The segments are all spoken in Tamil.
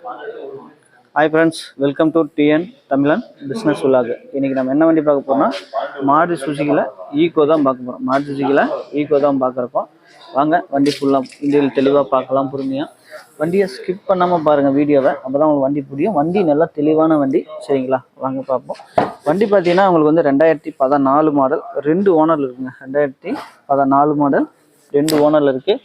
Hi friends, welcome to TN Tamilan Business Vlog. இன்னைக்கு நம்ம என்ன வண்டி பார்க்க போறோம்னா மாருதி சுசுகில ஈகோ தான் பார்க்க போறோம். மாருதி சுசுகில ஈகோ தான் பார்க்கறோம். வாங்க வண்டி ஃபுல்லா இன்டீரியல் தெளிவா பார்க்கலாம் பொறுமையா. வண்டியை ஸ்கிப் பண்ணாம பாருங்க வீடியோவை. அப்பதான் உங்களுக்கு வண்டி புரியும். வண்டி நல்லா தெளிவான வண்டி. சரிங்களா? வாங்க பார்ப்போம். வண்டி பார்த்தீங்கன்னா உங்களுக்கு வந்து 2014 மாடல், 2 ஓனர் இருக்குங்க. 2014 மாடல், 2 ஓனர்ல இருக்கு.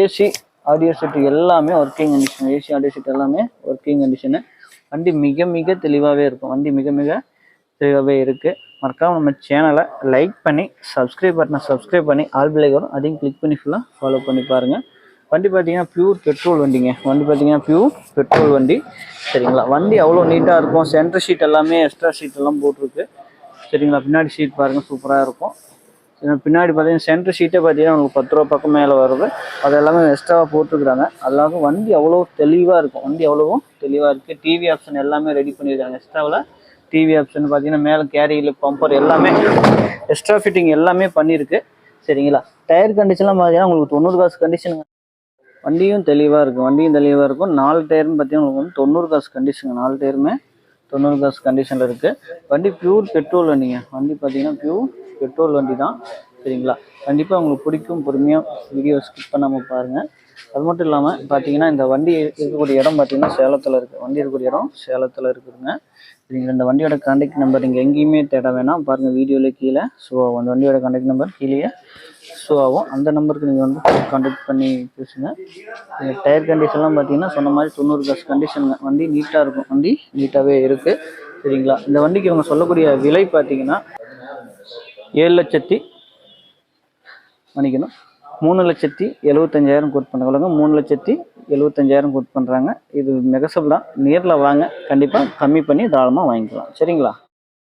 ஏசி ஆடியோ செட் எல்லாமே working condition. AC audio set எல்லாமே ஒர்க்கிங் கண்டிஷனு. வண்டி மிக மிக தெளிவாகவே இருக்கும். வண்டி மிக மிக தெளிவாகவே இருக்குது. மறக்காம நம்ம சேனலை லைக் பண்ணி சப்ஸ்கிரைப் பண்ணி ஆல் பெல் ஐகான் அதையும் கிளிக் பண்ணி ஃபுல்லாக ஃபாலோ பண்ணி பாருங்கள். வண்டி பார்த்தீங்கன்னா பியூர் பெட்ரோல் வண்டிங்க. வண்டி பார்த்தீங்கன்னா பியூர் பெட்ரோல் வண்டி. சரிங்களா? வண்டி அவ்வளோ நீட்டாக இருக்கும். சென்டர் ஷீட் எல்லாமே எக்ஸ்ட்ரா ஷீட் எல்லாம் போட்டிருக்கு. சரிங்களா? பின்னாடி ஷீட் பாருங்கள், சூப்பராக இருக்கும். பின்னாடி பார்த்தீங்கன்னா சென்டர் ஷீட்டே பார்த்தீங்கன்னா உங்களுக்கு 10 ரூபா பக்கம் மேலே வருது. அது எல்லாமே எக்ஸ்ட்ராவாக போட்டுருக்குறாங்க. அதாவது வண்டி அவ்வளோ தெளிவாக இருக்கும். வண்டி அவ்வளோவும் தெளிவாக இருக்குது. டிவி ஆப்ஷன் எல்லாமே ரெடி பண்ணியிருக்காங்க. எக்ஸ்ட்ராவில் டிவி ஆப்ஷன் பார்த்தீங்கன்னா மேலே கேரியில் பம்பர் எல்லாமே எக்ஸ்ட்ரா ஃபிட்டிங் எல்லாமே பண்ணியிருக்கு. சரிங்களா? டயர் கண்டிஷன்லாம் பார்த்தீங்கன்னா உங்களுக்கு 90 காசு கண்டிஷனுங்க. வண்டியும் தெளிவாக இருக்கும். 4 டயர்னு பார்த்தீங்கன்னா உங்களுக்கு வந்து 90 காசு கண்டிஷனுங்க. 4 டயருமே 90 காசு கண்டிஷனில் இருக்குது. வண்டி பியூர் பெட்ரோல் வண்டிங்க. வண்டி பார்த்தீங்கன்னா பியூர் பெட்ரோல் வண்டி தான். சரிங்களா? கண்டிப்பாக உங்களுக்கு பிடிக்கும். பொறுமையாக வீடியோ ஸ்கிப் பண்ணாமல் பாருங்கள். அது மட்டும் இல்லாமல் பார்த்தீங்கன்னா இந்த வண்டி இருக்கக்கூடிய இடம் பார்த்தீங்கன்னா சேலத்தில் இருக்குது. வண்டி இருக்கக்கூடிய இடம் சேலத்தில் இருக்குதுங்க. சரிங்களா? இந்த வண்டியோட கான்டாக்ட் நம்பர் நீங்கள் எங்கேயுமே தேட வேணாம். பாருங்கள் வீடியோவில் கீழே ஷோ ஆகும். அந்த வண்டியோட கான்டாக்ட் நம்பர் கீழே ஷோ ஆகும். அந்த நம்பருக்கு நீங்கள் வந்து கான்டாக்ட் பண்ணி பேசுங்க. டயர் கண்டிஷன்லாம் பார்த்தீங்கன்னா சொன்ன மாதிரி 90 காசு கண்டிஷனுங்க. வண்டி நீட்டாக இருக்கும். வண்டி நீட்டாகவே இருக்குது. சரிங்களா? இந்த வண்டிக்கு இவங்க சொல்லக்கூடிய விலை பார்த்தீங்கன்னா 3,75,000 கோட் பண்ணுறாங்க. 3,75,000 கோட் பண்ணுறாங்க. இது மெகசல் தான். நேரில் வாங்க, கண்டிப்பாக கம்மி பண்ணி தாராளமாக வாங்கிக்கலாம். சரிங்களா?